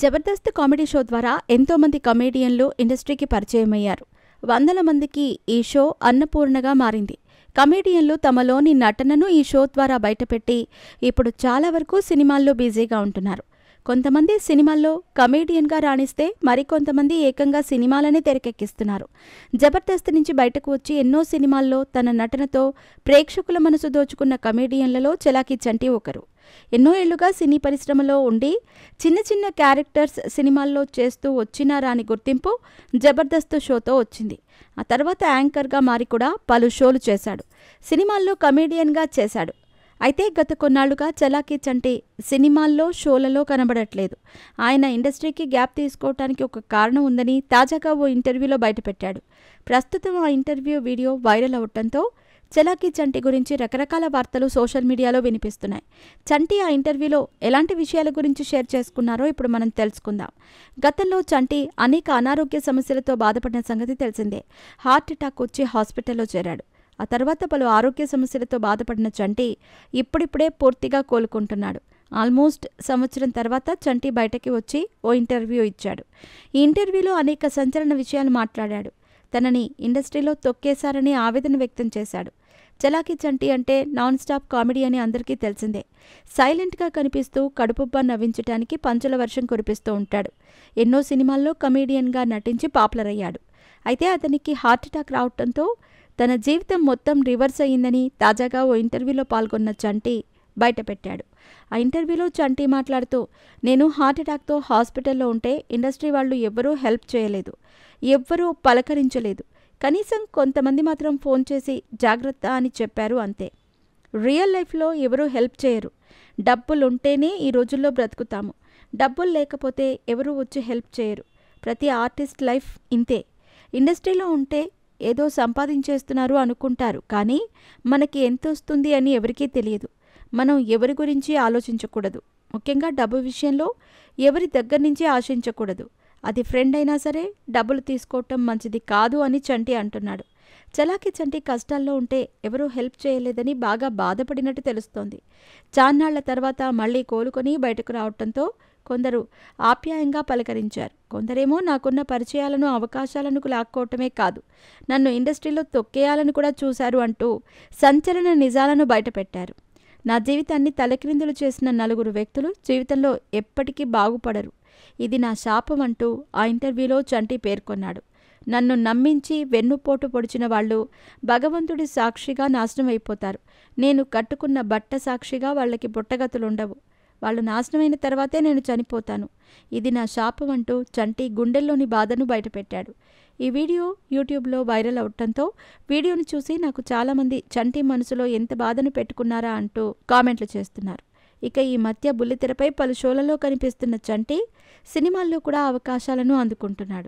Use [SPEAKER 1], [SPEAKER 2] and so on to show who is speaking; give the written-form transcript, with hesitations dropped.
[SPEAKER 1] Jabardasth comedy show ద్వారా ఎంతోమంది కమెడియన్లు ఇండస్ట్రీకి పరిచయమయ్యారు. వందల మందికి ఈ షో అన్నపూర్ణగా మారింది. కమెడియన్లు తమలోని నటనను ఈ షో ద్వారా బయటపెట్టి ఇప్పుడు చాలా వరకు సినిమాల్లో బిజీగా ఉంటున్నారు. కొంతమంది సినిమాల్లో కమెడియన్గా రాణిస్తే మరికొంతమంది ఏకంగా సినిమాలనే తెరకెక్కిస్తున్నారు. జబర్దస్త్ నుంచి బయటకు వచ్చి ఎన్నో సినిమాల్లో తన నటనతో ప్రేక్షకుల మనసు దోచుకున్న కమెడియన్లలో చలాకీ చంటి ఒకరు. ఎన్నో ఏళ్లుగా సినీ పరిశ్రమలో ఉండి చిన్న చిన్న క్యారెక్టర్స్ సినిమాల్లో చేస్తూ వచ్చినా రాని గుర్తింపు జబర్దస్త్ షోతో వచ్చింది. ఆ తర్వాత యాంకర్గా మారి కూడా పలు షోలు చేశాడు. సినిమాల్లో కమెడియన్గా చేశాడు. అయితే గత కొన్నాళ్లుగా చలాకీ చంటి సినిమాల్లో షోలలో కనబడట్లేదు. ఆయన ఇండస్ట్రీకి గ్యాప్ తీసుకోవటానికి ఒక కారణం ఉందని తాజాగా ఓ ఇంటర్వ్యూలో బయటపెట్టాడు. ప్రస్తుతం ఆ ఇంటర్వ్యూ వీడియో వైరల్ అవడంతో చలాకీ చంటి గురించి రకరకాల వార్తలు సోషల్ మీడియాలో వినిపిస్తున్నాయి. చంటి ఆ ఇంటర్వ్యూలో ఎలాంటి విషయాల గురించి షేర్ చేసుకున్నారో ఇప్పుడు మనం తెలుసుకుందాం. గతంలో చంటి అనేక అనారోగ్య సమస్యలతో బాధపడిన సంగతి తెలిసిందే. హార్ట్ అటాక్ వచ్చి హాస్పిటల్లో చేరాడు. ఆ తర్వాత పలు ఆరోగ్య సమస్యలతో బాధపడిన చంటి ఇప్పుడిప్పుడే పూర్తిగా కోలుకుంటున్నాడు. ఆల్మోస్ట్ సంవత్సరం తర్వాత చంటి బయటకి వచ్చి ఓ ఇంటర్వ్యూ ఇచ్చాడు. ఈ ఇంటర్వ్యూలో అనేక సంచలన విషయాలు మాట్లాడాడు. తనని ఇండస్ట్రీలో తొక్కేశారని ఆవేదన వ్యక్తం చేశాడు. చలాకీ చంటి అంటే నాన్ స్టాప్ కామెడీ అని అందరికీ తెలిసిందే. సైలెంట్గా కనిపిస్తూ కడుపుబ్బా నవ్వించడానికి పంచుల వర్షం కురిపిస్తూ ఉంటాడు. ఎన్నో సినిమాల్లో కమెడియన్గా నటించి పాపులర్ అయ్యాడు. అయితే అతనికి హార్ట్ అటాక్ రావడంతో తన జీవితం మొత్తం రివర్స్ అయ్యిందని తాజాగా ఓ ఇంటర్వ్యూలో పాల్గొన్న చంటి బయటపెట్టాడు. ఆ ఇంటర్వ్యూలో చంటి మాట్లాడుతూ, నేను హార్ట్ అటాక్తో హాస్పిటల్లో ఉంటే ఇండస్ట్రీ వాళ్ళు ఎవ్వరూ హెల్ప్ చేయలేదు, ఎవ్వరూ పలకరించలేదు. కనీసం కొంతమంది మాత్రం ఫోన్ చేసి జాగ్రత్త అని చెప్పారు అంతే. రియల్ లైఫ్లో ఎవరూ హెల్ప్ చేయరు. డబ్బులుంటేనే ఈ రోజుల్లో బ్రతుకుతాము. డబ్బులు లేకపోతే ఎవరూ వచ్చి హెల్ప్ చేయరు. ప్రతి ఆర్టిస్ట్ లైఫ్ ఇంతే. ఇండస్ట్రీలో ఉంటే ఏదో సంపాదించేస్తున్నారు అనుకుంటారు, కానీ మనకి ఎంత వస్తుంది అని ఎవరికీ తెలియదు. మనం ఎవరి గురించి ఆలోచించకూడదు. ముఖ్యంగా డబ్బు విషయంలో ఎవరి దగ్గర నుంచి ఆశించకూడదు. అది ఫ్రెండ్ అయినా సరే డబ్బులు తీసుకోవటం మంచిది కాదు అని చంటి అంటున్నాడు. చలాకీ చంటి కష్టాల్లో ఉంటే ఎవరూ హెల్ప్ చేయలేదని బాగా బాధపడినట్టు తెలుస్తోంది. చాన్నాళ్ల తర్వాత మళ్లీ కోలుకొని బయటకు రావడంతో కొందరు ఆప్యాయంగా పలకరించారు. కొందరేమో నాకున్న పరిచయాలను అవకాశాలను లాక్కోవటమే కాదు, నన్ను ఇండస్ట్రీలో తొక్కేయాలని కూడా చూశారు అంటూ సంచలన నిజాలను బయటపెట్టారు. నా జీవితాన్ని తలక్రిందులు చేసిన నలుగురు వ్యక్తులు జీవితంలో ఎప్పటికీ బాగుపడరు. ఇది నా శాపం అంటూ ఆ ఇంటర్వ్యూలో చంటి పేర్కొన్నాడు. నన్ను నమ్మించి వెన్నుపోటు పొడిచిన వాళ్ళు భగవంతుడి సాక్షిగా నాశనం అయిపోతారు. నేను కట్టుకున్న బట్ట సాక్షిగా వాళ్ళకి పుట్టగతులుండవు. వాళ్ళు నాశనమైన తర్వాతే నేను చనిపోతాను. ఇది నా శాపం అంటూ చంటి గుండెల్లోని బాధను బయటపెట్టాడు. ఈ వీడియో యూట్యూబ్లో వైరల్ అవడంతో వీడియోని చూసి నాకు చాలామంది చంటి మనసులో ఎంత బాధను పెట్టుకున్నారా అంటూ కామెంట్లు చేస్తున్నారు. ఇక ఈ మధ్య బుల్లితెరపై పలు షోలలో కనిపిస్తున్న చంటి సినిమాల్లో కూడా అవకాశాలను అందుకుంటున్నాడు.